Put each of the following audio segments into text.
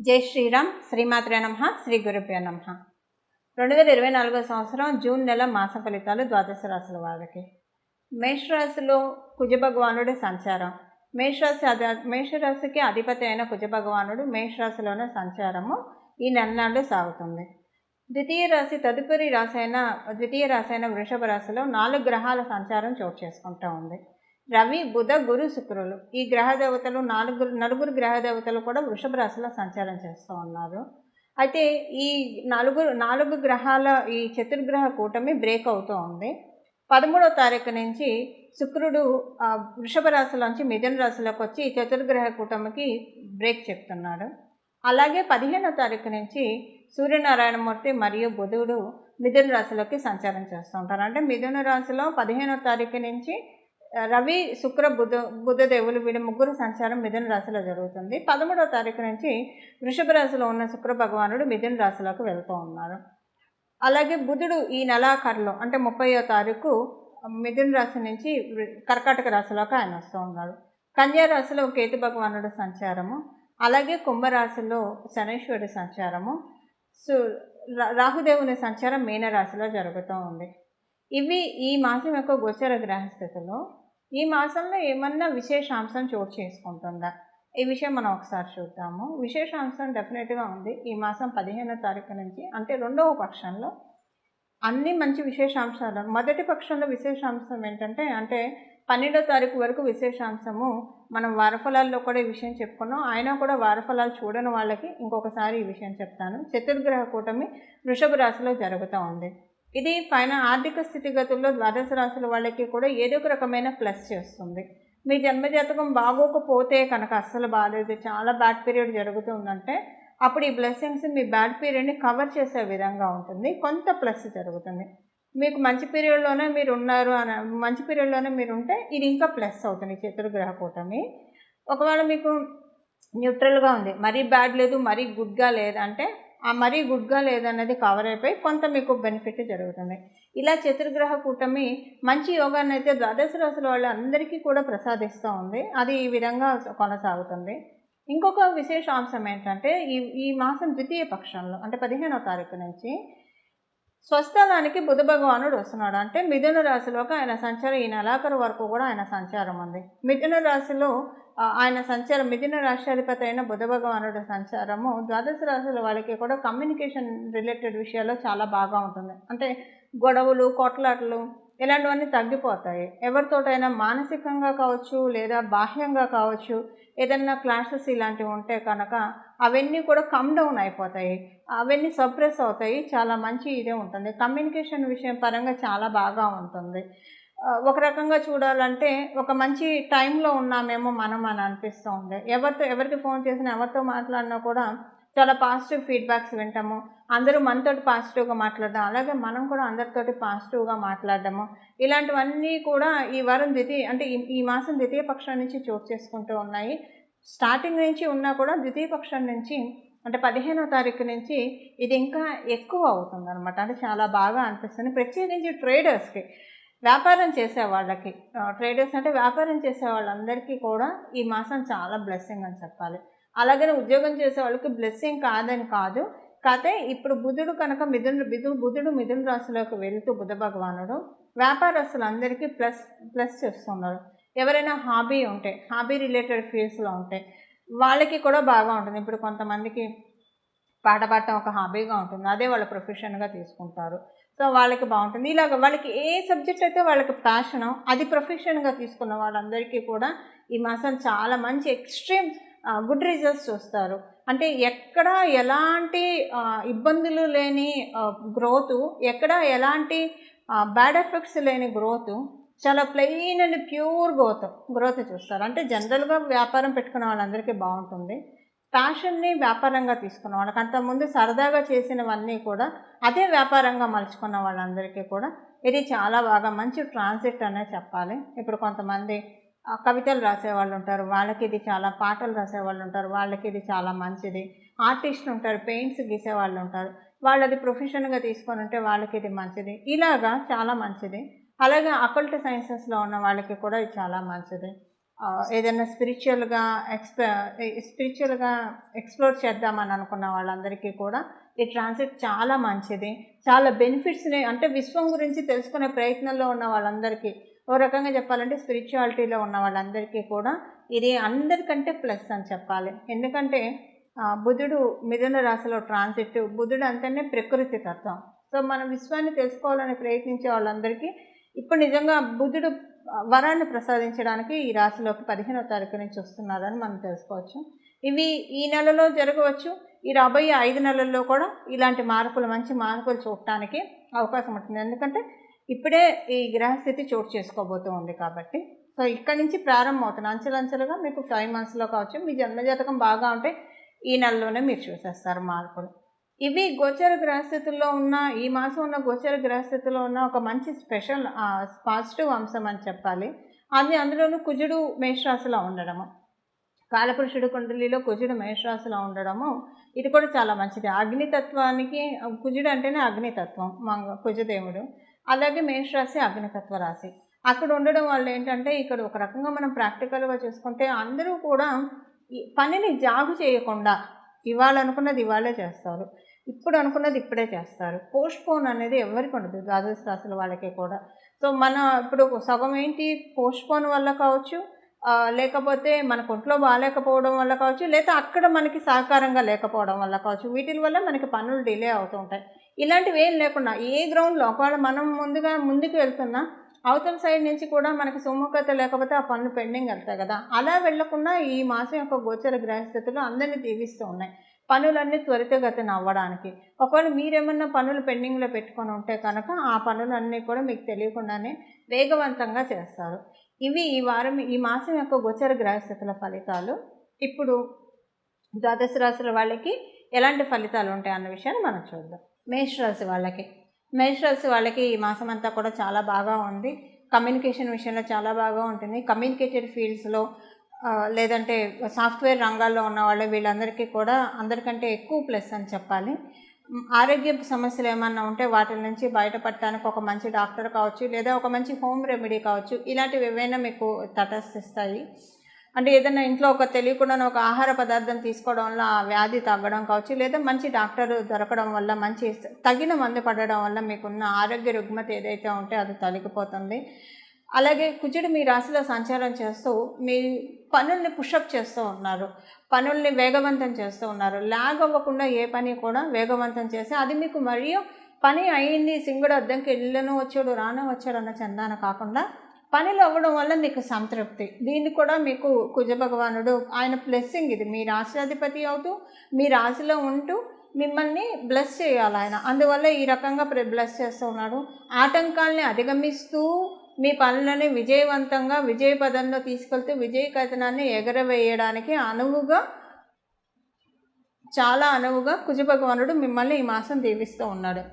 జై శ్రీరామ్. శ్రీమాత్రే నమః. శ్రీ గురుభ్యో నమః. 2024 సంవత్సరం జూన్ నెల మాస ఫలితాలు ద్వాదశ రాశుల వారికి. మేషరాశిలో కుజభగవానుడి సంచారం. మేషరాశికి అధిపతి అయిన కుజభగవానుడు మేషరాశిలోనే సంచారము ఈ నెలనాళ్ళు సాగుతుంది. ద్వితీయ రాశి అయిన వృషభ రాశిలో 4 గ్రహాల సంచారం చోటు చేసుకుంటూ ఉంది. రవి, బుధ, గురు, శుక్రులు ఈ గ్రహ దేవతలు నలుగురు గ్రహ దేవతలు కూడా వృషభ రాశిలో సంచారం చేస్తూ ఉన్నారు. అయితే ఈ నాలుగు గ్రహాల ఈ చతుర్గ్రహ కూటమి బ్రేక్ అవుతూ ఉంది. 13వ తారీఖు నుంచి శుక్రుడు వృషభ రాశిలోంచి మిథున రాశిలోకి వచ్చి ఈ చతుర్గ్రహ కూటమికి బ్రేక్ చెప్తున్నాడు. అలాగే 15వ తారీఖు నుంచి సూర్యనారాయణమూర్తి మరియు బుధుడు మిథున రాశిలోకి సంచారం చేస్తూ ఉంటారు. అంటే మిథున రాశిలో 15వ తారీఖు నుంచి రవి, శుక్ర, బుధదేవులు వీళ్ళ ముగ్గురు సంచారం మిథున రాశిలో జరుగుతుంది. 13వ తారీఖు నుంచి వృషభ రాశిలో ఉన్న శుక్ర భగవానుడు మిథున రాశిలోకి వెళ్తూ ఉన్నారు. అలాగే బుధుడు ఈ నెలాఖరులో అంటే 30వ తారీఖు మిథున రాశి నుంచి కర్కాటక రాశిలోకి ఆయన వస్తూ ఉన్నారు. కన్యా రాశిలో కేతు భగవానుడు సంచారము, అలాగే కుంభరాశిలో శనీశ్వరుడి సంచారము, రాహుదేవుని సంచారం మీనరాశిలో జరుగుతూ ఉంది. ఇవి ఈ మాసం యొక్క గోచర గ్రహస్థితిలో ఈ మాసంలో ఏమన్నా విశేషాంశం చోటు చేసుకుంటుందా ఈ విషయం మనం ఒకసారి చూద్దాము. విశేషాంశం డెఫినెట్గా ఉంది. ఈ మాసం 15వ తారీఖు నుంచి అంటే రెండవ పక్షంలో అన్ని మంచి విశేషాంశాలు. మొదటి పక్షంలో విశేషాంశం ఏంటంటే 12వ తారీఖు వరకు విశేషాంశము మనం వారఫలాల్లో కూడా ఈ విషయం చెప్పుకున్నాం. అయినా కూడా వారఫలాలు చూడని వాళ్ళకి ఇంకొకసారి ఈ విషయం చెప్తాను. చతుర్గ్రహ కూటమి వృషభ రాశిలో జరుగుతూ ఉంది. ఇది ఆర్థిక స్థితిగతుల్లో ద్వాదశ రాశుల వాళ్ళకి కూడా ఏదో ఒక రకమైన ప్లస్ చేస్తుంది. మీ జన్మజాతకం బాగోకపోతే కనుక అస్సలు బాగాలేదు, చాలా బ్యాడ్ పీరియడ్ జరుగుతుందంటే అప్పుడు ఈ బ్లెస్సింగ్స్ మీ బ్యాడ్ పీరియడ్ని కవర్ చేసే విధంగా ఉంటుంది. కొంత ప్లస్ జరుగుతుంది. మీకు మంచి పీరియడ్లోనే మీరు ఉంటే ఇది ఇంకా ప్లస్ అవుతుంది చతుర్గ్రహ కూటమి. ఒకవేళ మీకు న్యూట్రల్గా ఉంది, మరీ బ్యాడ్ లేదు మరీ గుడ్గా లేదంటే మరీ గుడ్గా లేదన్నది కవర్ అయిపోయి కొంత మీకు బెనిఫిట్ జరుగుతుంది. ఇలా చతుర్గ్రహ కూటమి మంచి యోగాన్ని అయితే ద్వాదశ రాశుల వాళ్ళు అందరికీ కూడా ప్రసాదిస్తూ ఉంది. అది ఈ విధంగా కొనసాగుతుంది. ఇంకొక విశేష అంశం ఏంటంటే ఈ మాసం ద్వితీయ పక్షంలో అంటే 15వ తారీఖు నుంచి స్వస్థలానికి బుధ భగవానుడు వస్తున్నాడు. అంటే మిథున రాశిలోకి ఆయన సంచారం ఈ నెలాఖరు వరకు కూడా ఆయన సంచారం ఉంది. మిథున రాశిలో ఆయన సంచారం మిథున రాష్ట్రాధిపతి అయిన బుధ భగవానుడు సంచారము ద్వాదశ రాశుల వాళ్ళకి కూడా కమ్యూనికేషన్ రిలేటెడ్ విషయాల్లో చాలా బాగా ఉంటుంది. అంటే గొడవలు, కొట్లాటలు ఇలాంటివన్నీ తగ్గిపోతాయి. ఎవరితోటైనా మానసికంగా కావచ్చు లేదా బాహ్యంగా కావచ్చు ఏదన్నా క్లాషెస్ ఇలాంటివి ఉంటే కనుక అవన్నీ కూడా కమ్ డౌన్ అయిపోతాయి, అవన్నీ సప్రెస్ అవుతాయి. చాలా మంచి ఇదే ఉంటుంది. కమ్యూనికేషన్ విషయం పరంగా చాలా బాగా ఉంటుంది. ఒక రకంగా చూడాలంటే ఒక మంచి టైంలో ఉన్నామేమో మనం అని అనిపిస్తూ ఉంది. ఎవరికి ఫోన్ చేసినా ఎవరితో మాట్లాడినా కూడా చాలా పాజిటివ్ ఫీడ్బ్యాక్స్ వింటాము. అందరూ మనతోటి పాజిటివ్గా మాట్లాడడం, అలాగే మనం కూడా అందరితోటి పాజిటివ్గా మాట్లాడడము ఇలాంటివన్నీ కూడా ఈ వారం ఈ మాసం ద్వితీయ పక్షం నుంచి చోటు చేసుకుంటూ ఉన్నాయి. స్టార్టింగ్ నుంచి ఉన్నా కూడా ద్వితీయ పక్షం నుంచి అంటే 15వ తారీఖు నుంచి ఇది ఇంకా ఎక్కువ అవుతుంది అనమాట. అంటే చాలా బాగా అనిపిస్తుంది. ప్రత్యేకించి ట్రేడర్స్కి, వ్యాపారం చేసే వాళ్ళకి, ట్రేడర్స్ అంటే వ్యాపారం చేసే వాళ్ళందరికీ కూడా ఈ మాసం చాలా బ్లెస్సింగ్ అని చెప్పాలి. అలాగే ఉద్యోగం చేసే వాళ్ళకి బ్లెస్సింగ్ కాదని కాదు. కాకపోతే ఇప్పుడు బుధుడు కనుక బుధుడు మిథున రాశిలోకి వెళుతూ బుధ భగవానుడు వ్యాపారస్తులందరికీ ప్లస్ చేస్తున్నారు. ఎవరైనా హాబీ రిలేటెడ్ ఫీల్డ్స్లో ఉంటే వాళ్ళకి కూడా బాగా ఉంటుంది. ఇప్పుడు కొంతమందికి పాట పాడటం ఒక హాబీగా ఉంటుంది, అదే వాళ్ళ ప్రొఫెషన్గా తీసుకుంటారు. సో వాళ్ళకి బాగుంటుంది. ఇలాగ వాళ్ళకి ఏ సబ్జెక్ట్ అయితే వాళ్ళకి ప్యాషనో అది ప్రొఫెషన్గా తీసుకున్న వాళ్ళందరికీ కూడా ఈ మాసం చాలా మంచి ఎక్స్ట్రీమ్ గుడ్ రిజల్ట్స్ చూస్తారు. అంటే ఎక్కడ ఎలాంటి ఇబ్బందులు లేని గ్రోత్, ఎక్కడ ఎలాంటి బ్యాడ్ ఎఫెక్ట్స్ లేని గ్రోత్, చాలా ప్లెయిన్ అండ్ ప్యూర్ గ్రోత్ చూస్తారు. అంటే జనరల్గా వ్యాపారం పెట్టుకున్న వాళ్ళందరికీ బాగుంటుంది. ప్యాషన్ని వ్యాపారంగా తీసుకున్న వాళ్ళకి, అంతకుముందు సరదాగా చేసినవన్నీ కూడా అదే వ్యాపారంగా మలుచుకున్న వాళ్ళందరికీ కూడా ఇది చాలా బాగా మంచి ట్రాన్సిట్ అనే చెప్పాలి. ఇప్పుడు కొంతమంది కవితలు రాసేవాళ్ళు ఉంటారు, వాళ్ళకి ఇది చాలా, పాటలు రాసేవాళ్ళు ఉంటారు, వాళ్ళకి ఇది చాలా మంచిది. ఆర్టిస్టులు ఉంటారు, పెయింట్స్ గీసేవాళ్ళు ఉంటారు, వాళ్ళది ప్రొఫెషన్గా తీసుకొని ఉంటే వాళ్ళకి ఇది మంచిది. ఇలాగా చాలా మంచిది. అలాగే అకల్ట్ సైన్సెస్లో ఉన్న వాళ్ళకి కూడా ఇది చాలా మంచిది. ఏదైనా స్పిరిచువల్గా ఎక్స్ప్లోర్ చేద్దామని అనుకున్న వాళ్ళందరికీ కూడా ఈ ట్రాన్సిట్ చాలా మంచిది. చాలా బెనిఫిట్స్ని అంటే విశ్వం గురించి తెలుసుకునే ప్రయత్నంలో ఉన్న వాళ్ళందరికీ, ఓ రకంగా చెప్పాలంటే స్పిరిచువాలిటీలో ఉన్న వాళ్ళందరికీ కూడా ఇది అందరికంటే ప్లస్ అని చెప్పాలి. ఎందుకంటే బుధుడు మిథున రాశిలో ట్రాన్సిట్, బుధుడు అంటేనే ప్రకృతి తత్వం. సో మనం విశ్వాన్ని తెలుసుకోవాలని ప్రయత్నించే వాళ్ళందరికీ ఇప్పుడు నిజంగా బుధుడు వరాన్ని ప్రసాదించడానికి ఈ రాశిలోకి 15వ తారీఖు నుంచి వస్తున్నారని మనం తెలుసుకోవచ్చు. ఇవి ఈ నెలలో జరగవచ్చు, ఈ రాబోయే 5 నెలల్లో కూడా ఇలాంటి మార్పులు, మంచి మార్పులు చూడటానికి అవకాశం ఉంటుంది. ఎందుకంటే ఇప్పుడే ఈ గ్రహస్థితి చోటు చేసుకోబోతూ ఉంది కాబట్టి. సో ఇక్కడి నుంచి ప్రారంభం అవుతుంది అంచెలంచెలుగా. మీకు 5 మంత్స్లో కావచ్చు, మీ జన్మజాతకం బాగా ఉంటే ఈ నెలలోనే మీరు చూసేస్తారు మార్పులు. ఇవి గోచర గ్రహస్థితుల్లో ఉన్న, ఈ మాసం ఉన్న గోచర గ్రహస్థితిలో ఉన్న ఒక మంచి స్పెషల్ పాజిటివ్ అంశం అని చెప్పాలి. అది అందులోనూ కుజుడు మేషరాశిలో ఉండడము, కాలపురుషుడు కుండలిలో కుజుడు మేషరాశిలో ఉండడము, ఇది కూడా చాలా మంచిది. అగ్నితత్వానికి, కుజుడు అంటేనే అగ్నితత్వం, కుజదేవుడు. అలాగే మేషరాశి అగ్నితత్వ రాశి. అక్కడ ఉండడం వల్ల ఏంటంటే ఇక్కడ ఒక రకంగా మనం ప్రాక్టికల్గా చూసుకుంటే అందరూ కూడా ఈ పనిని జాగు చేయకుండా ఇవాళ అనుకున్నది ఇవాళే చేస్తారు, ఇప్పుడు అనుకున్నది ఇప్పుడే చేస్తారు. పోస్ట్పోన్ అనేది ఎవరికి ఉండదు, ద్వాదశ రాశుల వాళ్ళకే కూడా. సో మన ఇప్పుడు సగం ఏంటి పోస్ట్పోన్ వల్ల కావచ్చు, లేకపోతే మనకు ఒంట్లో బాగాలేకపోవడం వల్ల కావచ్చు, లేదా అక్కడ మనకి సహకారంగా లేకపోవడం వల్ల కావచ్చు. వీటి వల్ల మనకి పనులు డిలే అవుతూ ఉంటాయి. ఇలాంటివి ఏం లేకుండా ఏ గ్రౌండ్లో ఒకవేళ మనం ముందుకు వెళ్తున్నా అవతల సైడ్ నుంచి కూడా మనకి సుముఖత లేకపోతే ఆ పనులు పెండింగ్ వెళ్తాయి కదా. అలా వెళ్లకుండా ఈ మాసం యొక్క గోచర గ్రహస్థితులు అందరినీ దీవిస్తూ ఉన్నాయి పనులన్నీ త్వరితగతిన అవ్వడానికి. ఒకవేళ మీరేమన్నా పనులు పెండింగ్లో పెట్టుకొని ఉంటే కనుక ఆ పనులన్నీ కూడా మీకు తెలియకుండానే వేగవంతంగా చేస్తారు. ఇవి ఈ మాసం యొక్క గోచర గ్రహస్థితుల ఫలితాలు. ఇప్పుడు ద్వాదశ రాశుల వాళ్ళకి ఎలాంటి ఫలితాలు ఉంటాయి అన్న విషయాన్ని మనం చూద్దాం. మేషరాశి వాళ్ళకి ఈ మాసం అంతా కూడా చాలా బాగా ఉంది. కమ్యూనికేషన్ విషయంలో చాలా బాగా ఉంటుంది. కమ్యూనికేటెడ్ ఫీల్డ్స్లో లేదంటే సాఫ్ట్వేర్ రంగాల్లో ఉన్న వాళ్ళు వీళ్ళందరికీ కూడా అందరికంటే ఎక్కువ ప్లస్ అని చెప్పాలి. ఆరోగ్య సమస్యలు ఏమన్నా ఉంటే వాటి నుంచి బయటపడటానికి ఒక మంచి డాక్టర్ కావచ్చు, లేదా ఒక మంచి హోమ్ రెమెడీ కావచ్చు, ఇలాంటివి ఏవైనా మీకు తటస్థిస్తాయి. అంటే ఏదైనా ఇంట్లో ఒక తెలియకుండా ఒక ఆహార పదార్థం తీసుకోవడం వల్ల ఆ వ్యాధి తగ్గడం కావచ్చు, లేదా మంచి డాక్టర్ దొరకడం వల్ల, మంచి తగిన మందు పడడం వల్ల మీకున్న ఆరోగ్య రుగ్మత ఏదైతే ఉంటే అది తొలగిపోతుంది. అలాగే కుజుడు మీ రాశిలో సంచారం చేస్తూ మీ పనుల్ని పుషప్ చేస్తూ ఉన్నారు, పనుల్ని వేగవంతం చేస్తూ ఉన్నారు. లాగ్ అవ్వకుండా ఏ పని కూడా వేగవంతం చేసి అది మీకు మరియు పని అయింది, సింగుడు అద్దంకి ఇళ్ళను వచ్చాడు రాను వచ్చాడు అన్న చందాన కాకుండా పనులు అవ్వడం వల్ల మీకు సంతృప్తి. దీన్ని కూడా మీకు కుజ భగవానుడు ఆయన బ్లెస్సింగ్, ఇది మీ రాశిాధిపతి అవుతూ మీ రాశిలో ఉంటూ మిమ్మల్ని బ్లెస్ చేయాలి ఆయన. అందువల్ల ఈ రకంగా బ్లెస్ చేస్తూ ఉన్నాడు. ఆటంకాల్ని అధిగమిస్తూ మీ పనులని విజయవంతంగా విజయపదంలో తీసుకెళ్తూ విజయ కథనాన్ని ఎగరవేయడానికి చాలా అనువుగా కుజ భగవానుడు మిమ్మల్ని ఈ మాసం దీవిస్తూ ఉన్నాడు.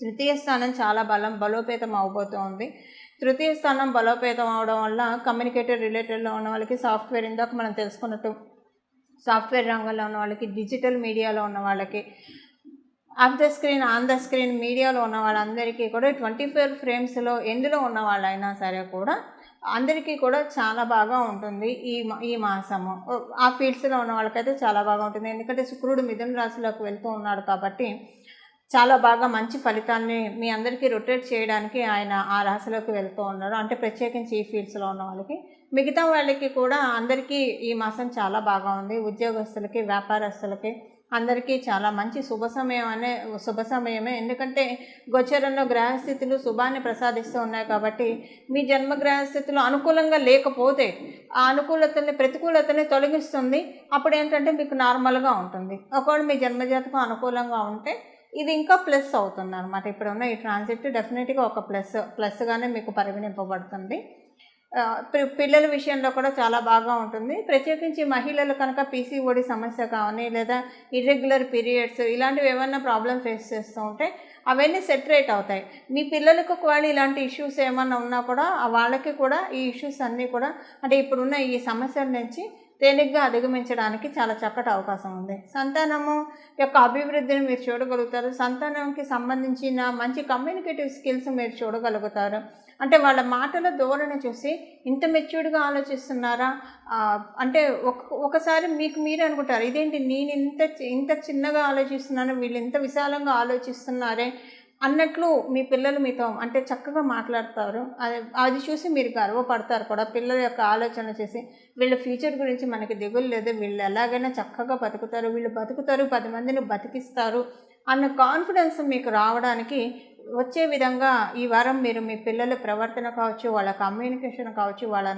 తృతీయ స్థానం చాలా బలోపేతం అవబోతోంది. తృతీయ స్థానం బలోపేతం అవడం వల్ల కమ్యూనికేటర్ రిలేటెడ్లో ఉన్న వాళ్ళకి, సాఫ్ట్వేర్ ఇందాక మనం తెలుసుకున్నట్టు సాఫ్ట్వేర్ రంగంలో ఉన్న వాళ్ళకి, డిజిటల్ మీడియాలో ఉన్న వాళ్ళకి, of the screen on the screen మీడియాలో ఉన్న వాళ్ళందరికీ కూడా 24 ఫ్రేమ్స్లో ఎందులో ఉన్న వాళ్ళైనా సరే కూడా అందరికీ కూడా చాలా బాగా ఉంటుంది ఈ మాసము. ఆ ఫీల్డ్స్లో ఉన్న వాళ్ళకైతే చాలా బాగా ఉంటుంది. ఎందుకంటే శుక్రుడు మిథున రాశిలోకి వెళ్తూ ఉన్నాడు కాబట్టి చాలా బాగా మంచి ఫలితాన్ని మీ అందరికీ రొటేట్ చేయడానికి ఆయన ఆ రాశిలోకి వెళ్తూ ఉన్నారు. అంటే ప్రత్యేకించి ఈ ఫీల్డ్స్లో ఉన్న వాళ్ళకి, మిగతా వాళ్ళకి కూడా అందరికీ ఈ మాసం చాలా బాగా ఉంది. ఉద్యోగస్తులకి, వ్యాపారస్తులకి అందరికీ చాలా మంచి శుభ సమయమే. ఎందుకంటే గోచరంలో గ్రహస్థితులు శుభాన్ని ప్రసాదిస్తూ ఉన్నాయి కాబట్టి మీ జన్మ గ్రహస్థితులు అనుకూలంగా లేకపోతే ఆ ప్రతికూలతని తొలగిస్తుంది. అప్పుడు ఏంటంటే మీకు నార్మల్గా ఉంటుంది. ఒకవేళ మీ జన్మజాతకం అనుకూలంగా ఉంటే ఇది ఇంకా ప్లస్ అవుతుంది అనమాట. ఇప్పుడు ఉన్న ఈ ట్రాన్సిట్ డెఫినెట్గా ఒక ప్లస్గానే మీకు పరిగణింపబడుతుంది. పిల్లల విషయంలో కూడా చాలా బాగా ఉంటుంది. ప్రత్యేకించి మహిళలు కనుక పీసీఓడి సమస్య కానీ, లేదా ఇర్రెగ్యులర్ పీరియడ్స్ ఇలాంటివి ఏమైనా ప్రాబ్లం ఫేస్ చేస్తూ ఉంటే అవన్నీ సెటరేట్ అవుతాయి. మీ పిల్లలకు ఒకవేళ ఇలాంటి ఇష్యూస్ ఏమన్నా ఉన్నా కూడా వాళ్ళకి కూడా ఈ ఇష్యూస్ అన్నీ కూడా అంటే ఇప్పుడున్న ఈ సమస్యల నుంచి తేలిగ్గా అధిగమించడానికి చాలా చక్కటి అవకాశం ఉంది. సంతానము యొక్క అభివృద్ధిని మీరు చూడగలుగుతారు. సంతానంకి సంబంధించిన మంచి కమ్యూనికేటివ్ స్కిల్స్ మీరు చూడగలుగుతారు. అంటే వాళ్ళ మాటల ధోరణి చూసి ఇంత మెచ్యూర్డ్‌గా ఆలోచిస్తున్నారా? అంటే ఒకసారి మీకు మీరే అనుకుంటారు, ఇదేంటి నేను ఇంత చిన్నగా ఆలోచిస్తున్నాను, వీళ్ళు ఇంత విశాలంగా ఆలోచిస్తున్నారే అన్నట్లు మీ పిల్లలు మీతో అంటే చక్కగా మాట్లాడతారు. అది చూసి మీరు గర్వపడతారు కూడా. పిల్లల యొక్క ఆలోచన చేసి వీళ్ళ ఫ్యూచర్ గురించి మనకి దిగులు లేదు, వీళ్ళు ఎలాగైనా చక్కగా బతుకుతారు, వీళ్ళు బతుకుతారు 10 మందిని బతికిస్తారు అన్న కాన్ఫిడెన్స్ మీకు రావడానికి వచ్చే విధంగా ఈ వారం మీరు మీ పిల్లల ప్రవర్తన కావచ్చు, వాళ్ళ కమ్యూనికేషన్ కావచ్చు, వాళ్ళ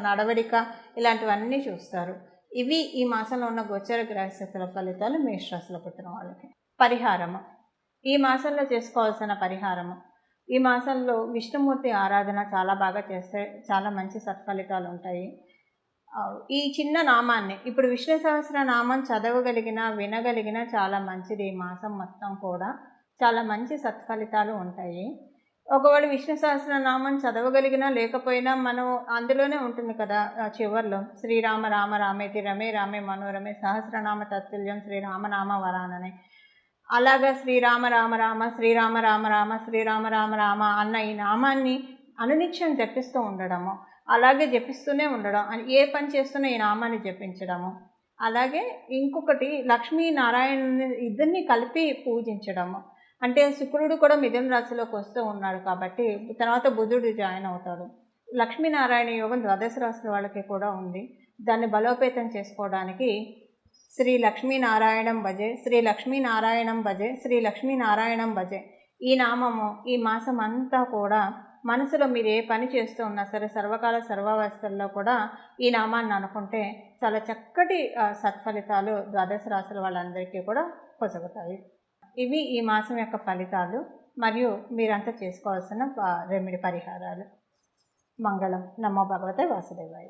నడవడిక ఇలాంటివన్నీ చూస్తారు. ఇవి ఈ మాసంలో ఉన్న గోచర గ్రహస్థితుల ఫలితాలు మేషరాశిలో పుట్టిన వాళ్ళకి. పరిహారము, ఈ మాసంలో చేసుకోవాల్సిన పరిహారము, ఈ మాసంలో విష్ణుమూర్తి ఆరాధన చాలా బాగా చేస్తే చాలా మంచి సత్ఫలితాలు ఉంటాయి. ఈ చిన్న నామాన్ని ఇప్పుడు విష్ణు సహస్రనామం చదవగలిగిన వినగలిగిన చాలా మంచిది. ఈ మాసం మొత్తం కూడా చాలా మంచి సత్ఫలితాలు ఉంటాయి. ఒకవేళ విష్ణు సహస్రనామం చదవగలిగినా లేకపోయినా మనం అందులోనే ఉంటుంది కదా చివర్లో శ్రీరామ రామ రామేతి రమే రామే మనోరమే సహస్రనామ తత్తుల్యం శ్రీరామనామ వరాననే. అలాగా శ్రీరామ రామ రామ శ్రీరామ రామ రామ శ్రీరామ రామ రామ అన్న ఈ నామాన్ని అనునిత్యం జపిస్తూ ఉండడము, అలాగే జపిస్తూనే ఉండడం, ఏ పని చేస్తున్నా ఈ నామాన్ని జపించడము. అలాగే ఇంకొకటి లక్ష్మీనారాయణ ఇద్దరిని కలిపి పూజించడము. అంటే శుక్రుడు కూడా మిథున రాశిలోకి వస్తూ ఉన్నాడు కాబట్టి తర్వాత బుధుడు జాయిన్ అవుతాడు. లక్ష్మీనారాయణ యోగం ద్వాదశ రాశుల వాళ్ళకి కూడా ఉంది. దాన్ని బలోపేతం చేసుకోవడానికి శ్రీ లక్ష్మీనారాయణం భజే, శ్రీ లక్ష్మీనారాయణం భజే, శ్రీ లక్ష్మీనారాయణం భజే ఈ నామము ఈ మాసం అంతా కూడా మనసులో మీరు ఏ పని చేస్తూ ఉన్నా సరే సర్వకాల సర్వావస్థల్లో కూడా ఈ నామాన్ని అనుకుంటే చాలా చక్కటి సత్ఫలితాలు ద్వాదశ రాశుల వాళ్ళందరికీ కూడా పొసగుతాయి. ఇవి ఈ మాసం యొక్క ఫలితాలు మరియు మీరంతా చేసుకోవాల్సిన రెమెడీ పరిహారాలు. మంగళం. నమో భగవతే వాసుదేవాయ.